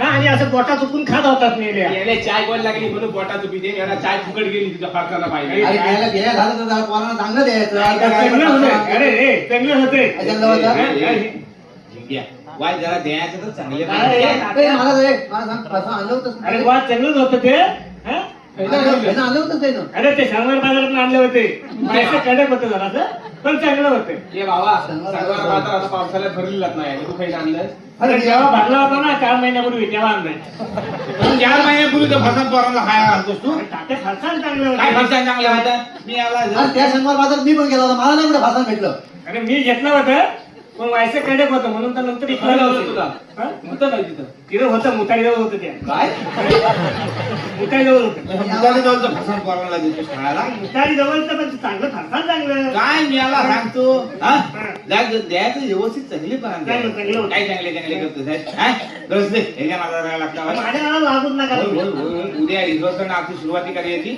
आणि असं बोटा चुकून खात होतात नेल्या याला चाय गोल लागली म्हणून बोटा चुकी दे याला चाय फुकट गेली तुझ्या फारकाला पाहिजे अरे घ्यायला घ्यायला झालं तर जरा पोरांना चांगलं द्यायचं. चांगलं होते अरे रे चांगले होते चांगलं होतं. घ्या. वाय जरा द्यायचं तर चांगले अरे, ए, मला सांग असं आणलं होतं अरे वा चांगलंच होतं ते हा? आणलं होतं ते ना. अरे ते शनिवार बाजारात आणले होते पैसे कडक होते जरा पण चांगलं होते ये बाबा सगळं बाजार आता पावसाळ्यात भरलेलाच नाही तू काही आणलं अरे जेव्हा भरला होता ना 4 महिन्यापूर्वी तेव्हा आणलाय 4 महिन्यापूर्वी तर फरसाण पोरांना खायला घालतोस तू ताते फरसाण चांगले काय होते फरसाण चांगलं होतं मी याला अरे त्या शनिवार बाजारात मी पण गेला होता मला नाही कुठे भाषण भेटलं. अरे मी घेतलं होतं पण व्हायचं कडक होतं म्हणून तर नंतर इकडे होतं तुला हा? होतं काय तिथं तिथं होतं मुताईजवळ होतं त्या काय मुताईजवळ होतं मुलाने जाऊन तर फरसाण पोरांना देतोस खायला मुताई जवळचं पण चांगलं फरसाण चांगलं काय मी याला सांगतो हा? द्यायचं व्यवस्थित चांगली पण चांगलं, चांगलं. काय चांगले करतो रस दे ह्याच्या नादाला लागला माझ्या नावाला लागूच नका उद्या इथं सुरुवाती करायची